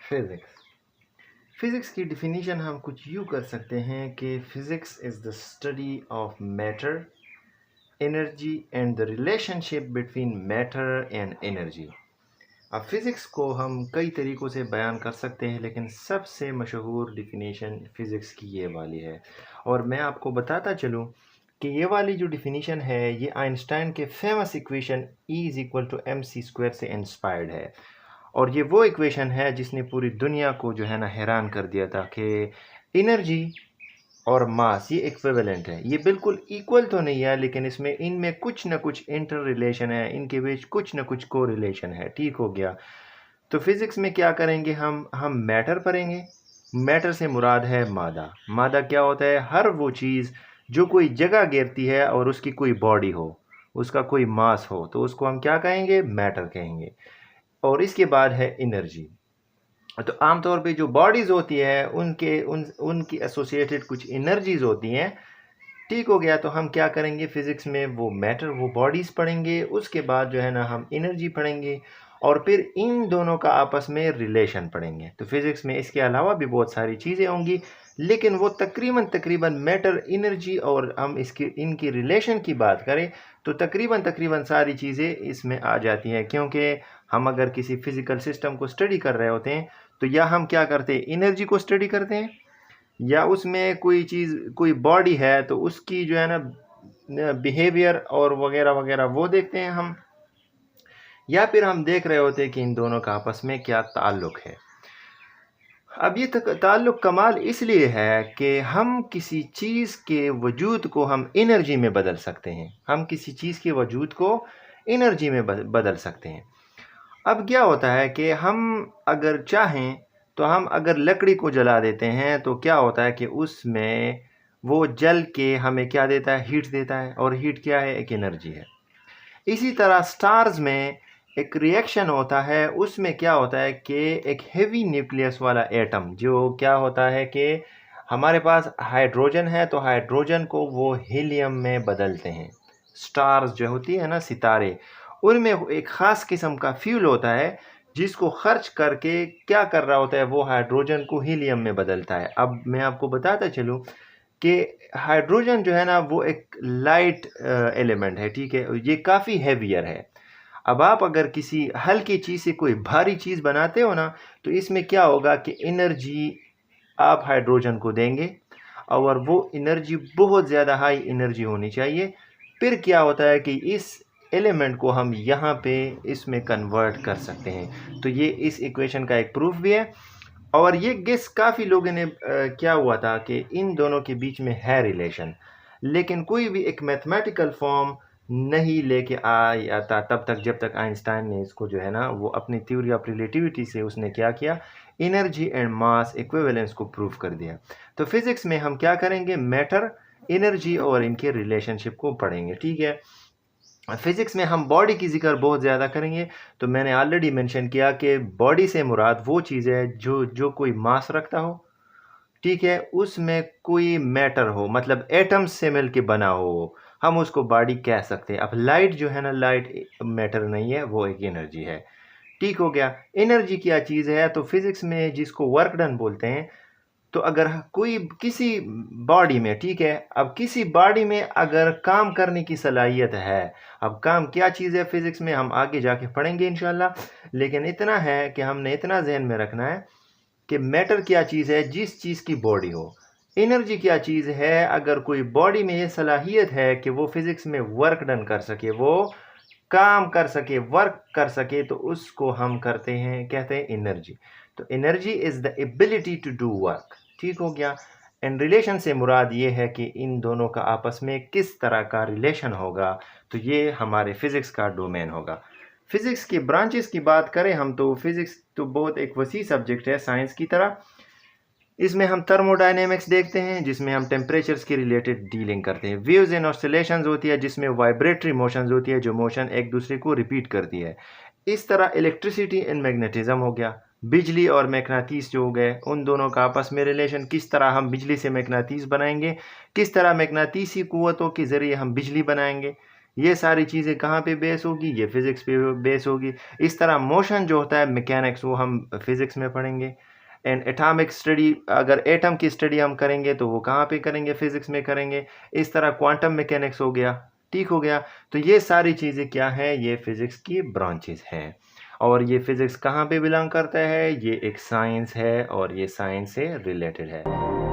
Physics physics की definition हम कुछ यूँ कर सकते हैं कि physics is the study of matter, energy and the relationship between matter and energy. अब फिज़िक्स को हम कई तरीक़ों से बयान कर सकते हैं, लेकिन सबसे मशहूर डिफिनीशन फ़िज़िक्स की ये वाली है। और मैं आपको बताता चलूँ कि ये वाली जो डिफिनीशन है, ये आइंस्टाइन के फेमस इक्वेशन E=mc² से इंस्पायर्ड है। और ये वो इक्वेशन है जिसने पूरी दुनिया को जो है ना हैरान कर दिया था कि एनर्जी और मास ये इक्विवेलेंट है। ये बिल्कुल इक्वल तो नहीं है, लेकिन इसमें इनमें कुछ ना कुछ इंटर रिलेशन है, इनके बीच कुछ ना कुछ को रिलेशन है। ठीक हो गया। तो फिज़िक्स में क्या करेंगे, हम मैटर पढ़ेंगे। मैटर से मुराद है मादा। मादा क्या होता है? हर वो चीज़ जो कोई जगह घेरती है और उसकी कोई बॉडी हो, उसका कोई मास हो, तो उसको हम क्या कहेंगे? मैटर कहेंगे। और इसके बाद है एनर्जी। तो आमतौर पे जो बॉडीज़ होती है उनकी एसोसिएटेड कुछ एनर्जीज़ होती हैं। ठीक हो गया। तो हम क्या करेंगे फिज़िक्स में, वो मैटर, वो बॉडीज़ पढ़ेंगे। उसके बाद जो है ना हम एनर्जी पढ़ेंगे और फिर इन दोनों का आपस में रिलेशन पढ़ेंगे। तो फिज़िक्स में इसके अलावा भी बहुत सारी चीज़ें होंगी, लेकिन वो तकरीबन मैटर, एनर्जी और हम इसकी इनकी रिलेशन की बात करें तो तकरीबन सारी चीज़ें इसमें आ जाती हैं। क्योंकि हम अगर किसी फिज़िकल सिस्टम को स्टडी कर रहे होते हैं, तो या हम क्या करते हैं, एनर्जी को स्टडी करते हैं, या उसमें कोई चीज़, कोई बॉडी है तो उसकी जो है ना बिहेवियर और वगैरह वगैरह वो देखते हैं हम, या फिर हम देख रहे होते हैं कि इन दोनों का आपस में क्या ताल्लुक़ है। अब ये ताल्लुक़ कमाल इसलिए है कि हम किसी चीज़ के वजूद को हम एनर्जी में बदल सकते हैं। हम किसी चीज़ के वजूद को एनर्जी में बदल सकते हैं। अब क्या होता है कि हम अगर चाहें तो हम अगर लकड़ी को जला देते हैं तो क्या होता है कि उसमें वो जल के हमें क्या देता है? हीट देता है। और हीट क्या है? एक एनर्जी है। इसी तरह स्टार्स में एक रिएक्शन होता है, उसमें क्या होता है कि एक हेवी न्यूक्लियस वाला एटम, जो क्या होता है कि हमारे पास हाइड्रोजन है तो हाइड्रोजन को वो हीलियम में बदलते हैं। स्टार्स जो होती है ना, सितारे, उनमें एक ख़ास किस्म का फ्यूल होता है जिसको खर्च करके क्या कर रहा होता है, वो हाइड्रोजन को हीलियम में बदलता है। अब मैं आपको बताता चलूँ कि हाइड्रोजन जो है ना वो एक लाइट एलिमेंट है, ठीक है? ये काफ़ी हैवियर है। अब आप अगर किसी हल्की चीज़ से कोई भारी चीज़ बनाते हो ना, तो इसमें क्या होगा कि एनर्जी आप हाइड्रोजन को देंगे और वो एनर्जी बहुत ज़्यादा हाई एनर्जी होनी चाहिए। फिर क्या होता है कि इस एलिमेंट को हम यहाँ पे इसमें कन्वर्ट कर सकते हैं। तो ये इस इक्वेशन का एक प्रूफ भी है। और ये गेस काफ़ी लोगों ने क्या हुआ था कि इन दोनों के बीच में है रिलेशन, लेकिन कोई भी एक मैथमेटिकल फॉर्म नहीं लेके आता तब तक जब तक आइंस्टाइन ने इसको जो है ना वो अपनी थ्योरी ऑफ रिलेटिविटी से उसने क्या किया, एनर्जी एंड मास इक्विवेलेंस को प्रूव कर दिया। तो फिज़िक्स में हम क्या करेंगे, मैटर, एनर्जी और इनके रिलेशनशिप को पढ़ेंगे। ठीक है। फिज़िक्स में हम बॉडी की ज़िक्र बहुत ज़्यादा करेंगे। तो मैंने ऑलरेडी मेंशन किया कि बॉडी से मुराद वो चीज़ है जो कोई मास रखता हो, ठीक है, उसमें कोई मैटर हो, मतलब एटम्स से मिल के बना हो, हम उसको बॉडी कह सकते हैं। अब लाइट जो है ना, लाइट मैटर नहीं है, वो एक एनर्जी है। ठीक हो गया। एनर्जी क्या चीज़ है? तो फिज़िक्स में जिसको वर्क डन बोलते हैं। तो अगर कोई किसी बॉडी में, ठीक है, अब किसी बॉडी में अगर काम करने की सलाहियत है, अब काम क्या चीज़ है फिज़िक्स में हम आगे जाके पढ़ेंगे इंशाल्लाह, लेकिन इतना है कि हमने इतना ज़हन में रखना है कि मैटर क्या चीज़ है, जिस चीज़ की बॉडी हो। एनर्जी क्या चीज़ है? अगर कोई बॉडी में ये सलाहियत है कि वो फिज़िक्स में वर्क डन कर सके, वो काम कर सके, वर्क कर सके, तो उसको हम कहते हैं एनर्जी। तो energy is the ability to do work. ठीक हो गया। एंड रिलेशन से मुराद ये है कि इन दोनों का आपस में किस तरह का रिलेशन होगा। तो ये हमारे फिज़िक्स का डोमेन होगा। फिज़िक्स की ब्रांचेस की बात करें हम, तो फिज़िक्स तो बहुत एक वसी सब्जेक्ट है साइंस की तरह। इसमें हम थर्मोडायनेमिक्स देखते हैं, जिसमें हम टेम्परेचर्स के रिलेटेड डीलिंग करते हैं। वेव्स एंड ऑसिलेशंस होती है, जिसमें वाइब्रेटरी मोशंस होती है, जो मोशन एक दूसरे को रिपीट करती है। इस तरह इलेक्ट्रिसिटी एंड मैग्नेटिज्म हो गया। बिजली और मैग्नेटिस जो हो गए, उन दोनों का आपस में रिलेशन, किस तरह हम बिजली से मैग्नेटिस बनाएंगे, किस तरह मैग्नेटिसी क़ुव्वतों के ज़रिए हम बिजली बनाएंगे। ये सारी चीज़ें कहाँ पे बेस होगी, ये फिज़िक्स पे बेस होगी। इस तरह मोशन जो होता है मैकेनिक्स, वो हम फिज़िक्स में पढ़ेंगे। एंड एटॉमिक स्टडी, अगर एटम की स्टडी हम करेंगे तो वो कहाँ पे करेंगे, फिज़िक्स में करेंगे। इस तरह क्वांटम मैकेनिक्स हो गया, ठीक हो गया। तो ये सारी चीज़ें क्या हैं, ये फिज़िक्स की ब्रांचेज़ हैं। और ये फिज़िक्स कहाँ पे बिलॉन्ग करता है, ये एक साइंस है और ये साइंस से रिलेटेड है।